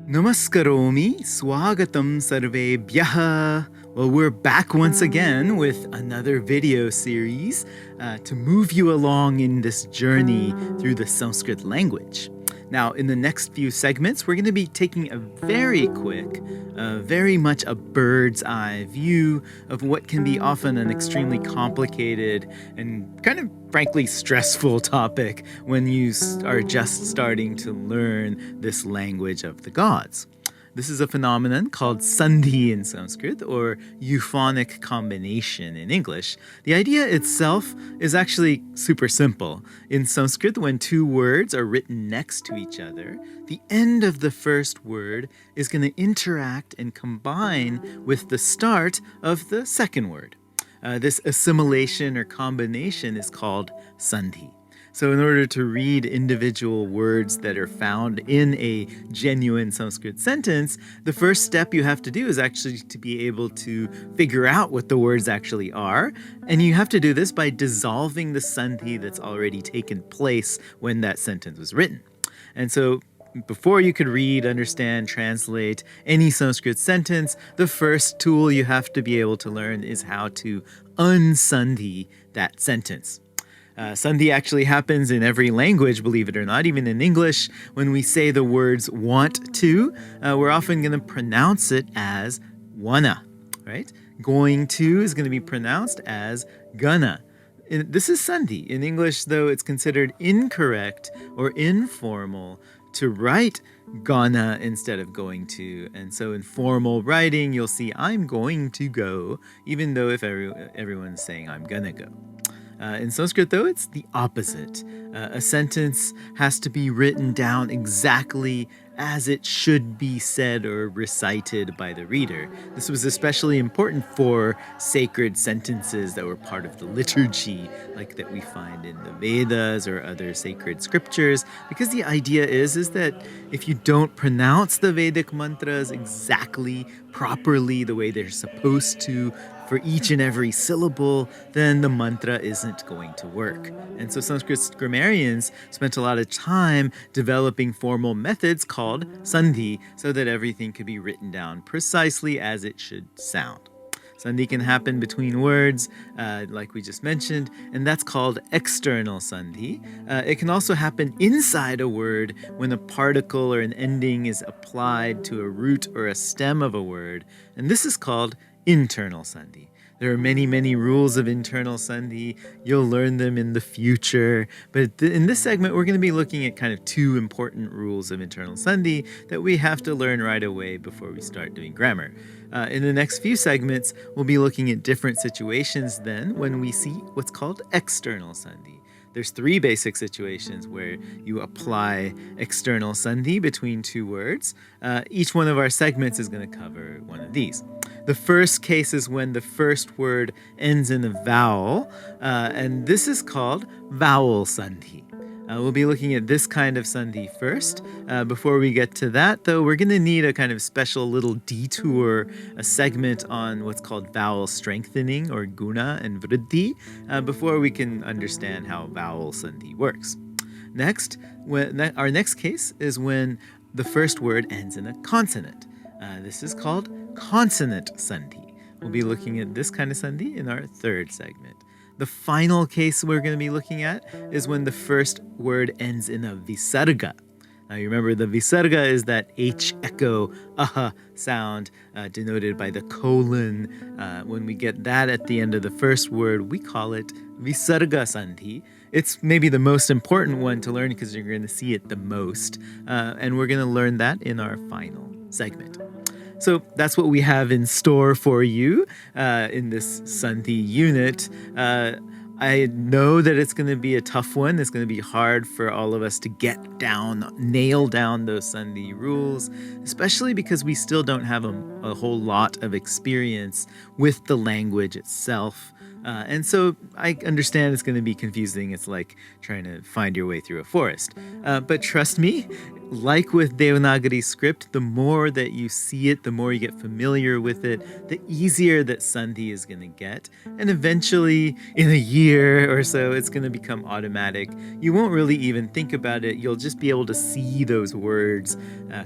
Namaskaromi, swagatam sarvebhyah. Well, we're back once again with another video series to move you along in this journey through the Sanskrit language. Now, in the next few segments, we're going to be taking a very quick, very much a bird's eye view of what can be often an extremely complicated and kind of frankly stressful topic when you are just starting to learn this language of the gods. This is a phenomenon called Sandhi in Sanskrit, or euphonic combination in English. The idea itself is actually super simple. In Sanskrit, when two words are written next to each other, the end of the first word is going to interact and combine with the start of the second word. This assimilation or combination is called Sandhi. So in order to read individual words that are found in a genuine Sanskrit sentence, the first step you have to do is actually to be able to figure out what the words actually are. And you have to do this by dissolving the sandhi that's already taken place when that sentence was written. And so before you could read, understand, translate any Sanskrit sentence, the first tool you have to be able to learn is how to unsandhi that sentence. Sandhi actually happens in every language, believe it or not. Even in English, when we say the words want to, we're often going to pronounce it as wanna, right? Going to is going to be pronounced as gonna. This is Sandhi. In English, though, it's considered incorrect or informal to write gonna instead of going to. And so in formal writing, you'll see I'm going to go, even though if everyone's saying I'm gonna go. In Sanskrit, though, it's the opposite. A sentence has to be written down exactly as it should be said or recited by the reader. This was especially important for sacred sentences that were part of the liturgy, like that we find in the Vedas or other sacred scriptures, because the idea is that if you don't pronounce the Vedic mantras exactly, properly, the way they're supposed to, for each and every syllable, then the mantra isn't going to work. And so Sanskrit grammarians spent a lot of time developing formal methods called Sandhi so that everything could be written down precisely as it should sound. Sandhi can happen between words, like we just mentioned, and that's called external Sandhi. It can also happen inside a word when a particle or an ending is applied to a root or a stem of a word, and this is called internal Sandhi. There are many, many rules of internal Sandhi. You'll learn them in the future. But in this segment, we're going to be looking at kind of two important rules of internal Sandhi that we have to learn right away before we start doing grammar. In the next few segments, we'll be looking at different situations then when we see what's called external Sandhi. There's three basic situations where you apply external Sandhi between two words. Each one of our segments is going to cover one of these. The first case is when the first word ends in a vowel, and this is called vowel Sandhi. We'll be looking at this kind of Sandhi first. Before we get to that, though, we're going to need a kind of special little detour, a segment on what's called vowel strengthening, or guna and vriddhi, before we can understand how vowel Sandhi works. Next, our next case is when the first word ends in a consonant. This is called consonant Sandhi. We'll be looking at this kind of Sandhi in our third segment. The final case we're going to be looking at is when the first word ends in a visarga. Now you remember the visarga is that H echo aha sound denoted by the colon. When we get that at the end of the first word, we call it visarga Sandhi. It's maybe the most important one to learn because you're going to see it the most. And we're going to learn that in our final segment. So that's what we have in store for you in this Sandhi unit. I know that it's going to be a tough one. It's going to be hard for all of us to nail down those Sandhi rules, especially because we still don't have a whole lot of experience with the language itself. And so I understand it's going to be confusing. It's like trying to find your way through a forest. But trust me, like with Devanagari script, the more that you see it, the more you get familiar with it, the easier that Sandhi is going to get. And eventually, in a year or so, it's going to become automatic. You won't really even think about it. You'll just be able to see those words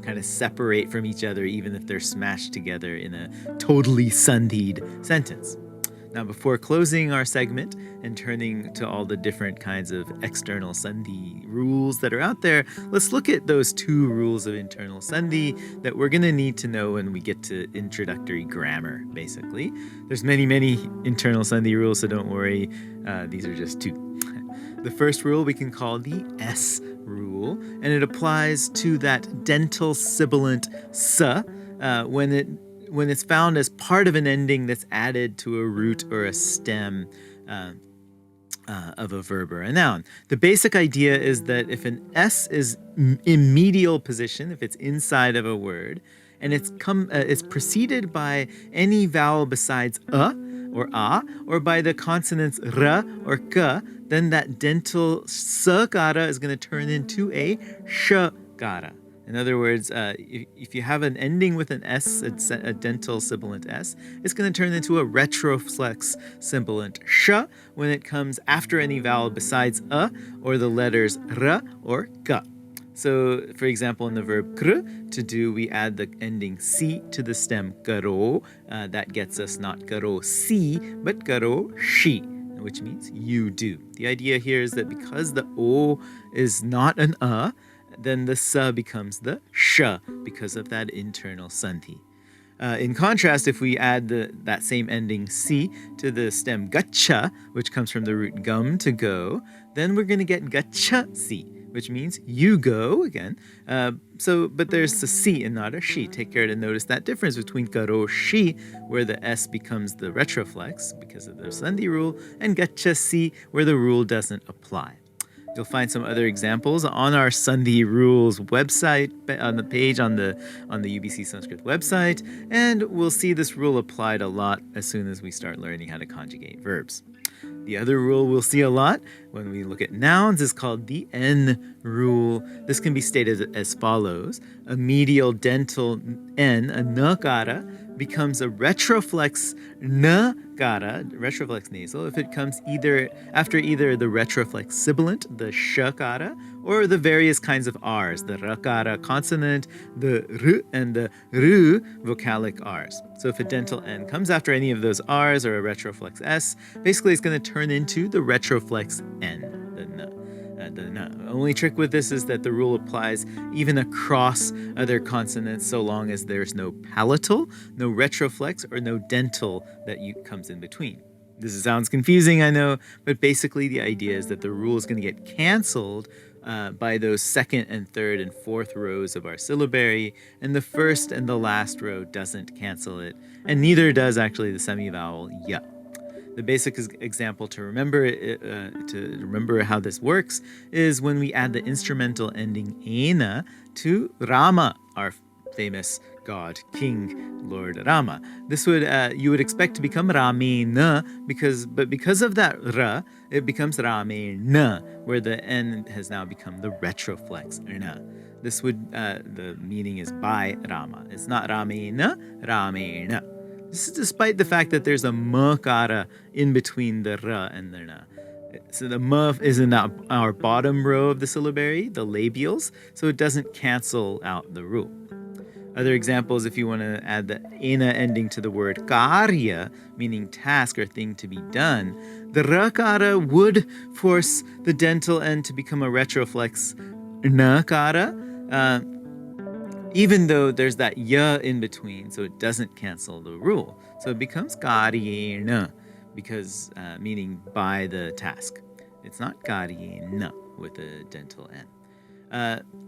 kind of separate from each other, even if they're smashed together in a totally Sandhied sentence. Now, before closing our segment and turning to all the different kinds of external Sandhi rules that are out there, let's look at those 2 rules of internal Sandhi that we're going to need to know when we get to introductory grammar, basically. There's many, many internal Sandhi rules, so don't worry. These are just 2. The first rule we can call the S rule, and it applies to that dental sibilant s when it's found as part of an ending that's added to a root or a stem of a verb or a noun. The basic idea is that if an S is in medial position, if it's inside of a word, and it's preceded by any vowel besides or a, or by the consonants r or k, then that dental s-gara is going to turn into a sh-gara. In other words, if you have an ending with an S, a dental sibilant S, it's going to turn into a retroflex sibilant sh when it comes after any vowel besides a or the letters r or k. So, for example, in the verb kr, to do, we add the ending si to the stem karo. That gets us not karo si, but karo shi, which means you do. The idea here is that because the o is not an a, then the sa becomes the sh because of that internal Sandhi. In contrast, if we add that same ending si to the stem gacha, which comes from the root gum, to go, then we're going to get gacha si, which means you go again. But there's the si and not a shi. Take care to notice that difference between karo shi, where the S becomes the retroflex because of the Sandhi rule, and gacha si, where the rule doesn't apply. You'll find some other examples on our Sandhi rules website, on the page on the UBC Sanskrit website, and we'll see this rule applied a lot as soon as we start learning how to conjugate verbs. The other rule we'll see a lot when we look at nouns is called the N rule. This can be stated as follows. A medial dental N, a n-gara, becomes a retroflex n-gara, retroflex nasal, if it comes after either the retroflex sibilant, the sh-gara, or the various kinds of R's, the r-gara consonant, the r and the r vocalic R's. So if a dental N comes after any of those R's or a retroflex S, basically it's going to turn into the retroflex N, the n. The only trick with this is that the rule applies even across other consonants so long as there's no palatal, no retroflex, or no dental that comes in between. This sounds confusing, I know, but basically the idea is that the rule is going to get canceled by those second and third and fourth rows of our syllabary, and the first and the last row doesn't cancel it, and neither does actually the semivowel ya. The basic example to remember how this works is when we add the instrumental ending ena to Rama, our famous god, king, Lord Rama. This would you would expect to become Ramena because of that ra, it becomes Ramena, where the n has now become the retroflex na. This would the meaning is by Rama. It's not Ramena, Ramena. This is despite the fact that there's a m-gara in between the r and the na. So the m is in our bottom row of the syllabary, the labials, so it doesn't cancel out the rule. Other examples, if you want to add the ena ending to the word karya, meaning task or thing to be done, the ra-gara would force the dental end to become a retroflex na-gara, even though there's that ya in between, so it doesn't cancel the rule. So it becomes karyena, because meaning by the task. It's not karyena with a dental N.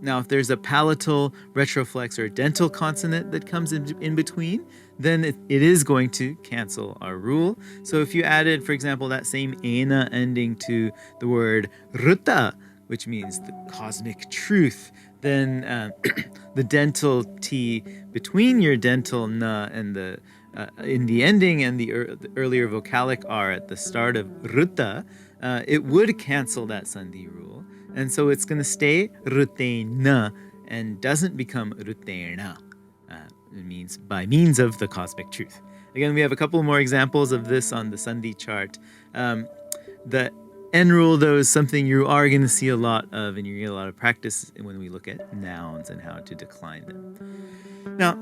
Now, if there's a palatal, retroflex, or dental consonant that comes in between, then it is going to cancel our rule. So if you added, for example, that same ena ending to the word ruta, which means the cosmic truth, then the dental T between your dental na and the in the ending and the earlier vocalic R at the start of ruta, it would cancel that sandhi rule. And so it's going to stay rutena and doesn't become rutena. It means by means of the cosmic truth. Again, we have a couple more examples of this on the Sandhi chart. The N rule, though, is something you are going to see a lot of, and you're going to get a lot of practice when we look at nouns and how to decline them. Now,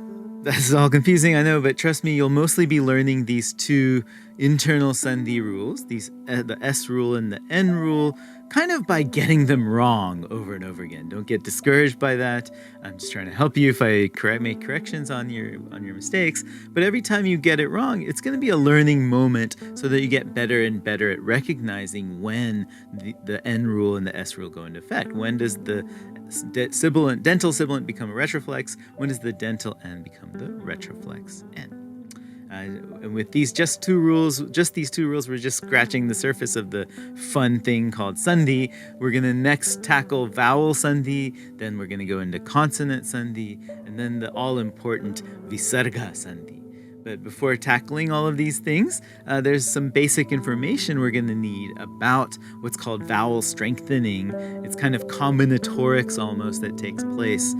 this is all confusing, I know, but trust me, you'll mostly be learning these two internal Sandhi rules, the S rule and the N rule, kind of by getting them wrong over and over again. Don't get discouraged by that. I'm just trying to help you if I make corrections on your mistakes. But every time you get it wrong, it's going to be a learning moment so that you get better and better at recognizing when the N rule and the S rule go into effect. When does the dental sibilant become a retroflex? When does the dental N become the retroflex N? And with these these two rules, we're just scratching the surface of the fun thing called Sandhi. We're going to next tackle vowel Sandhi, then we're going to go into consonant Sandhi, and then the all-important Visarga Sandhi. But before tackling all of these things, there's some basic information we're going to need about what's called vowel strengthening. It's kind of combinatorics almost that takes place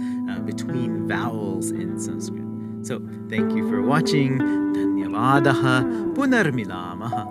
between vowels in Sanskrit. So, thank you for watching. Dhanyavadaha. Punarmilamaha.